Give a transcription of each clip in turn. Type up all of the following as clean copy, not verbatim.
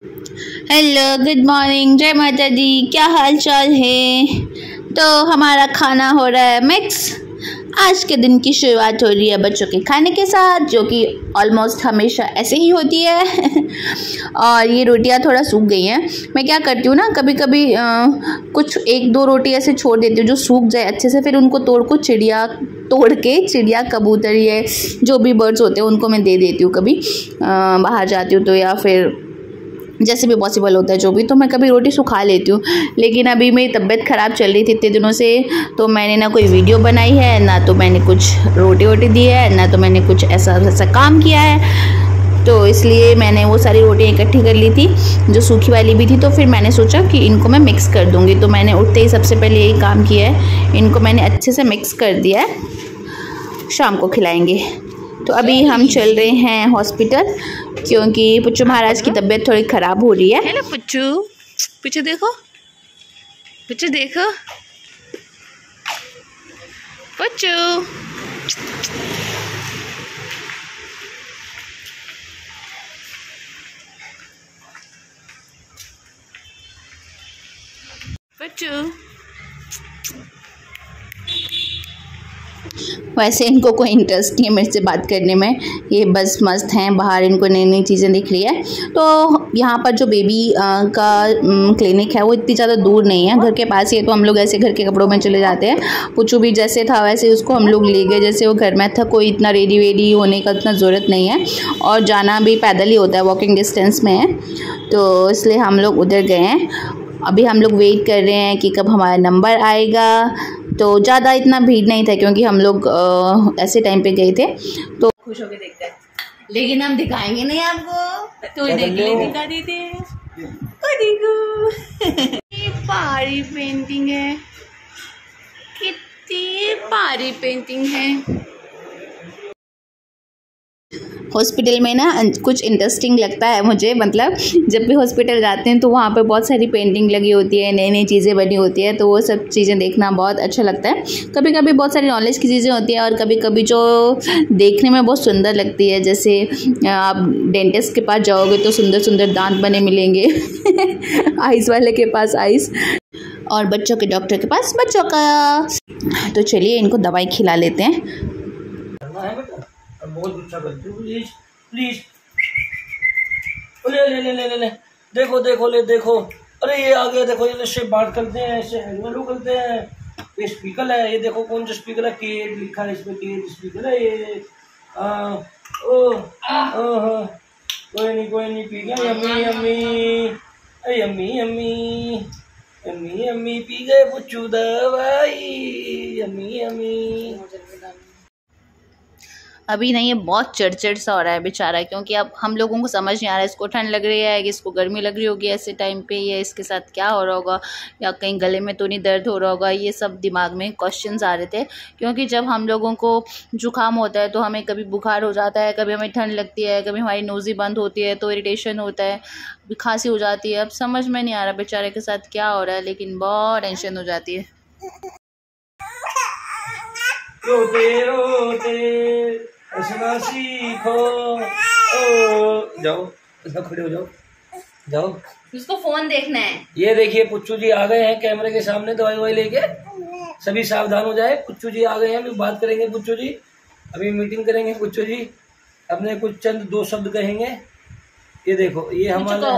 Hello, good morning, जय माता दी। क्या हाल चाल है। तो हमारा खाना हो रहा है मिक्स। आज के दिन की शुरुआत हो रही है बच्चों के खाने के साथ, जो कि ऑलमोस्ट हमेशा ऐसे ही होती है। और ये रोटियां थोड़ा सूख गई हैं। मैं क्या करती हूँ ना, कभी कभी कुछ एक दो रोटी ऐसे छोड़ देती हूँ जो सूख जाए अच्छे से, फिर उनको तोड़ के चिड़िया, कबूतर, ये जो भी बर्ड्स होते हैं उनको मैं दे देती हूँ। कभी बाहर जाती हूँ तो, या फिर जैसे भी पॉसिबल होता है जो भी, तो मैं कभी रोटी सुखा लेती हूँ। लेकिन अभी मेरी तबीयत ख़राब चल रही थी इतने दिनों से, तो मैंने ना कोई वीडियो बनाई है, ना तो मैंने कुछ रोटी दी है, ना तो मैंने कुछ ऐसा काम किया है। तो इसलिए मैंने वो सारी रोटियाँ इकट्ठी कर ली थी जो सूखी वाली भी थी। तो फिर मैंने सोचा कि इनको मैं मिक्स कर दूँगी। तो मैंने उठते ही सबसे पहले यही काम किया है, इनको मैंने अच्छे से मिक्स कर दिया है, शाम को खिलाएँगे। तो अभी हम चल रहे हैं हॉस्पिटल, क्योंकि पुच्चू महाराज की तबीयत थोड़ी ख़राब हो रही है। हेलो पुच्चू, पुच्चू देखो, पुच्चू देखो, पुच्चू। पुच्चू। वैसे इनको कोई इंटरेस्ट नहीं है मेरे से बात करने में, ये बस मस्त हैं, बाहर इनको नई नई चीज़ें दिख रही है। तो यहाँ पर जो बेबी का क्लिनिक है वो इतनी ज़्यादा दूर नहीं है, घर के पास ही है। तो हम लोग ऐसे घर के कपड़ों में चले जाते हैं। पुच्चू भी जैसे था वैसे उसको हम लोग ले गए, जैसे वो घर में था। कोई इतना रेडी वेडी होने का इतना ज़रूरत नहीं है, और जाना भी पैदल ही होता है, वॉकिंग डिस्टेंस में है। तो इसलिए हम लोग उधर गए हैं। अभी हम लोग वेट कर रहे हैं कि कब हमारा नंबर आएगा। तो ज़्यादा इतना भीड़ नहीं था, क्योंकि हम लोग ऐसे टाइम पे गए थे। तो खुश होके देखते हैं, लेकिन हम दिखाएंगे नहीं आपको, तो दिखा देते हैं। ओ देखो, ये प्यारी पेंटिंग है, कितनी प्यारी पेंटिंग है। हॉस्पिटल में ना कुछ इंटरेस्टिंग लगता है मुझे, मतलब जब भी हॉस्पिटल जाते हैं तो वहाँ पे बहुत सारी पेंटिंग लगी होती है, नई नई चीज़ें बनी होती है, तो वो सब चीज़ें देखना बहुत अच्छा लगता है। कभी कभी बहुत सारी नॉलेज की चीज़ें होती हैं, और कभी कभी जो देखने में बहुत सुंदर लगती है। जैसे आप डेंटिस्ट के पास जाओगे तो सुंदर सुंदर दांत बने मिलेंगे आइस वाले के पास आइस, और बच्चों के डॉक्टर के पास बच्चों का। तो चलिए इनको दवाई खिला लेते हैं। बहुत गुस्सा करती हूँ, प्लीज प्लीज। ले ले ले ले ले देखो देखो, ले देखो, अरे ये आ गया, देखो ये से बात करते हैं, ऐसे हेलमेट करते हैं। ये स्पीकर है, ये देखो कौन सा स्पीकर है, केट लिखा है इसमें, केट स्पीकर है ये। कोई नहीं पी गया। Yummy yummy, yummy yummy, yummy yummy, P गए पुच्चू दवाई, यम्मी यम्मी। अभी नहीं, ये बहुत चिड़चिड़ सा हो रहा है बेचारा, क्योंकि अब हम लोगों को समझ नहीं आ रहा है, इसको ठंड लग रही है कि इसको गर्मी लग रही होगी ऐसे टाइम पे, या इसके साथ क्या हो रहा होगा, या कहीं गले में तो नहीं दर्द हो रहा होगा। ये सब दिमाग में क्वेश्चंस आ रहे थे, क्योंकि जब हम लोगों को जुकाम होता है तो हमें कभी बुखार हो जाता है, कभी हमें ठंड लगती है, कभी हमारी नोज़ी बंद होती है तो इरिटेशन होता है, खांसी हो जाती है। अब समझ में नहीं आ रहा बेचारे के साथ क्या हो रहा है, लेकिन बहुत टेंशन हो जाती है। रोते रोते हंसना सीखो। जाओ, खड़े हो जाओ, जाओ। उसको फोन देखना है। ये देखिए पुच्चू जी आ गए हैं कैमरे के सामने, दवाई ववाई लेके। सभी सावधान हो जाए, पुच्चू जी आ गए हैं, अभी बात करेंगे पुच्चू जी, अभी मीटिंग करेंगे पुच्चू जी, अपने कुछ चंद दो शब्द कहेंगे। ये देखो, ये हमारा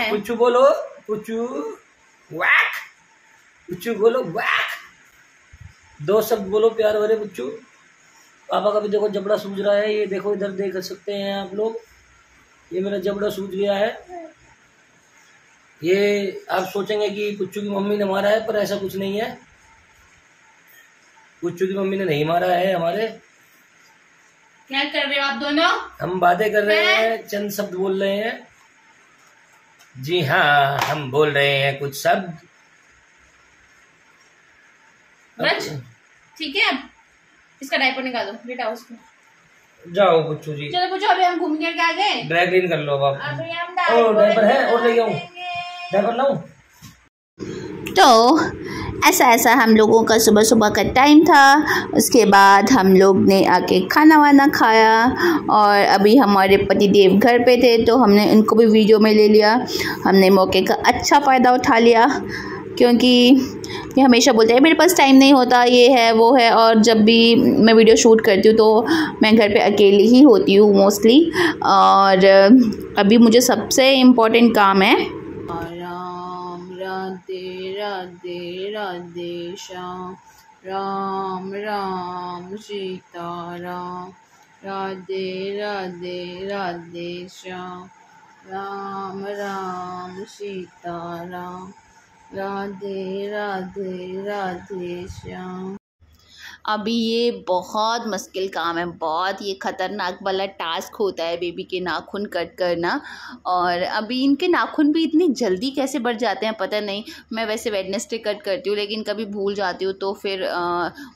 पुच्चू बोलो, पुच्चू वैक, पुच्चू बोलो वैक, दो शब्द बोलो प्यार भरे पुच्चू। पापा का भी देखो जबड़ा सूज रहा है, ये देखो इधर देख सकते हैं आप लोग, ये मेरा जबड़ा सूज गया है। ये आप सोचेंगे कि पुच्चू की मम्मी ने मारा है, पर ऐसा कुछ नहीं है, पुच्चू की मम्मी ने नहीं मारा है हमारे। क्या कर रहे हो आप दोनों? हम बातें कर रहे हैं, चंद शब्द बोल रहे हैं। जी हाँ, हम बोल रहे हैं कुछ शब्द। ठीक है, इसका डायपर निकालो, लेटाओ उसको। जाओ पुच्चू जी, चलो पुच्चू, अभी हम घूम के आ गए, ड्राई क्लीन कर लो आप। अभी हम डायपर है, और ले जाऊं, डायपर लाऊं। तो ऐसा हम लोगों का सुबह सुबह का टाइम था। उसके बाद हम लोग ने आके खाना वाना खाया और अभी हमारे पतिदेव घर पे थे तो हमने उनको भी वीडियो में ले लिया। हमने मौके का अच्छा फ़ायदा उठा लिया क्योंकि ये हमेशा बोलते हैं मेरे पास टाइम नहीं होता, ये है वो है, और जब भी मैं वीडियो शूट करती हूँ तो मैं घर पे अकेली ही होती हूँ मोस्टली। और अभी मुझे सबसे इम्पोर्टेंट काम है। राम राधे राधे राधे श्याम, राम राम सीता राम, राधे राधे राधे श्याम, राम राम सीता राम, राधे राधे राधे श्याम। अभी ये बहुत मुश्किल काम है, बहुत ये ख़तरनाक वाला टास्क होता है बेबी के नाखून कट करना। और अभी इनके नाखून भी इतनी जल्दी कैसे बढ़ जाते हैं पता नहीं। मैं वैसे वेडनेसडे कट करती हूँ लेकिन कभी भूल जाती हूँ तो फिर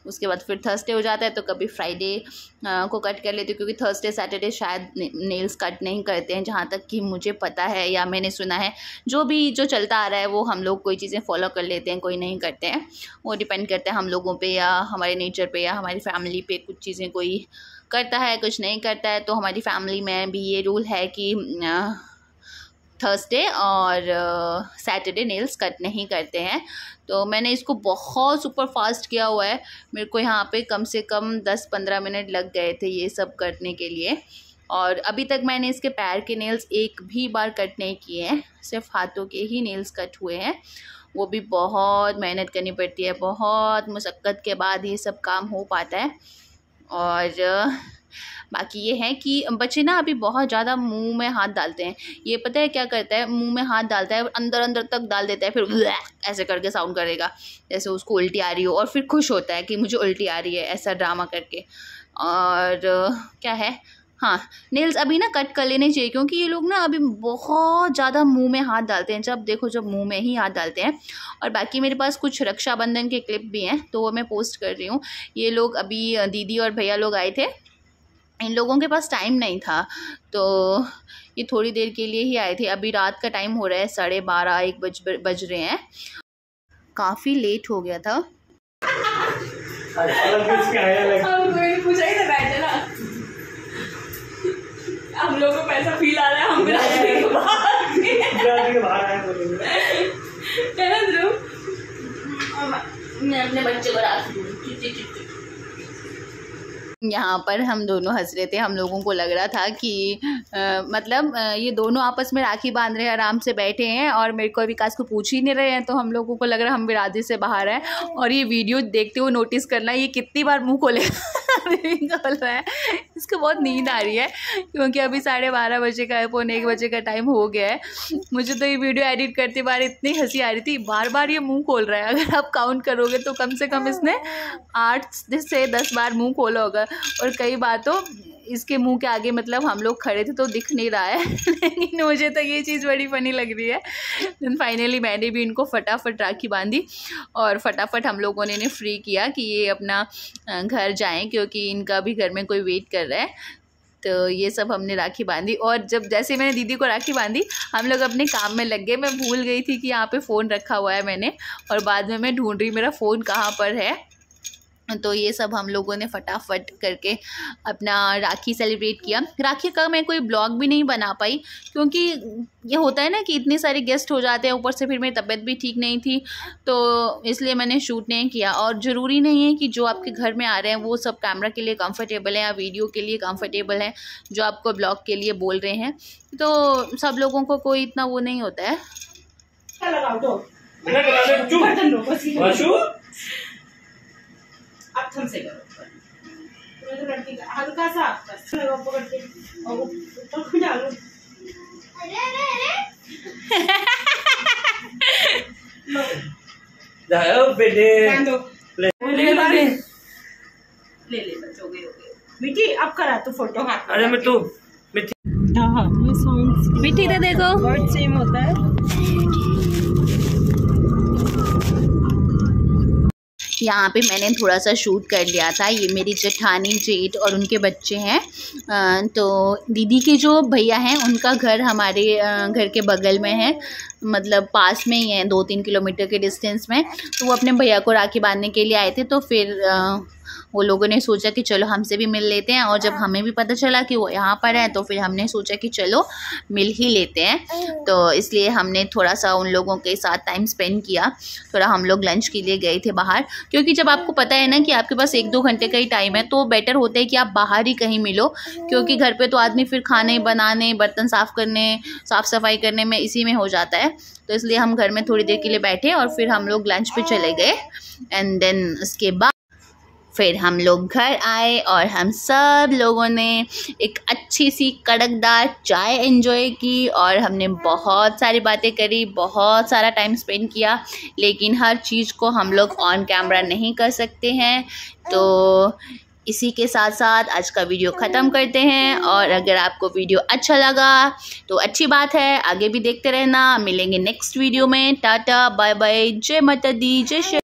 उसके बाद फिर थर्सडे हो जाता है, तो कभी फ्राइडे को कट कर लेती हूँ क्योंकि थर्सडे सैटरडे शायद नेल्स कट नहीं करते हैं, जहाँ तक कि मुझे पता है या मैंने सुना है। जो चलता आ रहा है वो हम लोग कोई चीज़ें फॉलो कर लेते हैं, कोई नहीं करते हैं। वो डिपेंड करता है हम लोगों पे या हमारे नेचर पे या हमारी फैमिली पे। कुछ चीज़ें कोई करता है कुछ नहीं करता है। तो हमारी फैमिली में भी ये रूल है कि थर्सडे और सैटरडे नेल्स कट नहीं करते हैं। तो मैंने इसको बहुत सुपर फास्ट किया हुआ है। मेरे को यहाँ पे कम से कम 10-15 मिनट लग गए थे ये सब करने के लिए। और अभी तक मैंने इसके पैर के नेल्स एक भी बार कट नहीं किए हैं, सिर्फ हाथों के ही नेल्स कट हुए हैं। वो भी बहुत मेहनत करनी पड़ती है, बहुत मुशक्क़त के बाद ये सब काम हो पाता है। और बाकी ये है कि बच्चे ना अभी बहुत ज़्यादा मुंह में हाथ डालते हैं। ये पता है क्या करता है, मुंह में हाथ डालता है अंदर तक डाल देता है, फिर ऐसे करके साउंड करेगा जैसे उसको उल्टी आ रही हो, और फिर खुश होता है कि मुझे उल्टी आ रही है, ऐसा ड्रामा करके। और क्या है, हाँ, नेल्स अभी ना कट कर लेने चाहिए क्योंकि ये लोग ना अभी बहुत ज़्यादा मुंह में हाथ डालते हैं, जब देखो जब मुंह में ही हाथ डालते हैं। और बाकी मेरे पास कुछ रक्षाबंधन के क्लिप भी हैं तो वो मैं पोस्ट कर रही हूँ। ये लोग अभी दीदी और भैया लोग आए थे, इन लोगों के पास टाइम नहीं था तो ये थोड़ी देर के लिए ही आए थे। अभी रात का टाइम हो रहा है, 12:30-1 बज रहे हैं, काफ़ी लेट हो गया था। हम लोग को पैसा फील आ रहा है, हम भी रास्ते के बाहर आए बोलेंगे ना ध्रुव। मैं अपने बच्चे को रात यहाँ पर हम दोनों हंस रहे थे। हम लोगों को लग रहा था कि मतलब ये दोनों आपस में राखी बांध रहे हैं, आराम से बैठे हैं और मेरे को विकास को पूछ ही नहीं रहे हैं। तो हम लोगों को लग रहा है हम भी राधे से बाहर हैं। और ये वीडियो देखते हुए नोटिस करना ये कितनी बार मुंह खोले खोल रहा है। इसको बहुत नींद आ रही है क्योंकि अभी 12:30 बजे का, 1 बजे का टाइम हो गया है। मुझे तो ये वीडियो एडिट करते बार इतनी हंसी आ रही थी, बार बार ये मुँह खोल रहा है। अगर आप काउंट करोगे तो कम से कम इसने 8 से 10 बार मुँह खोला होगा। और कई बार तो इसके मुंह के आगे मतलब हम लोग खड़े थे तो दिख नहीं रहा है लेकिन मुझे तो ये चीज़ बड़ी फनी लग रही है। देन फाइनली मैंने भी इनको फटाफट राखी बांधी और फटाफट हम लोगों ने इन्हें फ्री किया कि ये अपना घर जाएं क्योंकि इनका भी घर में कोई वेट कर रहा है। तो ये सब हमने राखी बांधी और जब जैसे मैंने दीदी को राखी बांधी हम लोग अपने काम में लग गए। मैं भूल गई थी कि यहाँ पे फ़ोन रखा हुआ है मैंने, और बाद में मैं ढूंढ रही मेरा फ़ोन कहाँ पर है। तो ये सब हम लोगों ने फटाफट करके अपना राखी सेलिब्रेट किया। राखी का मैं कोई ब्लॉग भी नहीं बना पाई क्योंकि ये होता है ना कि इतने सारे गेस्ट हो जाते हैं, ऊपर से फिर मेरी तबीयत भी ठीक नहीं थी तो इसलिए मैंने शूट नहीं किया। और ज़रूरी नहीं है कि जो आपके घर में आ रहे हैं वो सब कैमरा के लिए कंफर्टेबल हैं या वीडियो के लिए कंफर्टेबल हैं, जो आपको ब्लॉग के लिए बोल रहे हैं। तो सब लोगों को कोई इतना वो नहीं होता है। से करो हल्का सा पकड़ के और ऊपर डालो। बेटे ले बस हो गए। मिठी अब करा तो फोटो हाथ। अरे मैं तो मिठी तो देखो वर्ड सेम होता है। यहाँ पे मैंने थोड़ा सा शूट कर लिया था। ये मेरी जेठानी, जेठ और उनके बच्चे हैं। तो दीदी के जो भैया हैं उनका घर हमारे घर के बगल में है, मतलब पास में ही है, 2-3 किलोमीटर के डिस्टेंस में। तो वो अपने भैया को राखी बांधने के लिए आए थे, तो फिर वो लोगों ने सोचा कि चलो हमसे भी मिल लेते हैं। और जब हमें भी पता चला कि वो यहाँ पर है तो फिर हमने सोचा कि चलो मिल ही लेते हैं। तो इसलिए हमने थोड़ा सा उन लोगों के साथ टाइम स्पेंड किया। थोड़ा हम लोग लंच के लिए गए थे बाहर, क्योंकि जब आपको पता है ना कि आपके पास 1-2 घंटे का ही टाइम है तो बेटर होता है कि आप बाहर ही कहीं मिलो, क्योंकि घर पे तो आदमी फिर खाने बनाने, बर्तन साफ़ करने, साफ़ सफाई करने में इसी में हो जाता है। तो इसलिए हम घर में थोड़ी देर के लिए बैठे और फिर हम लोग लंच पे चले गए। एंड देन उसके बाद फिर हम लोग घर आए और हम सब लोगों ने एक अच्छी सी कड़कदार चाय एंजॉय की और हमने बहुत सारी बातें करी, बहुत सारा टाइम स्पेंड किया। लेकिन हर चीज़ को हम लोग ऑन कैमरा नहीं कर सकते हैं, तो इसी के साथ साथ आज का वीडियो ख़त्म करते हैं। और अगर आपको वीडियो अच्छा लगा तो अच्छी बात है, आगे भी देखते रहना। मिलेंगे नेक्स्ट वीडियो में। टाटा बाय बाय, जय माता दी, जय श्री।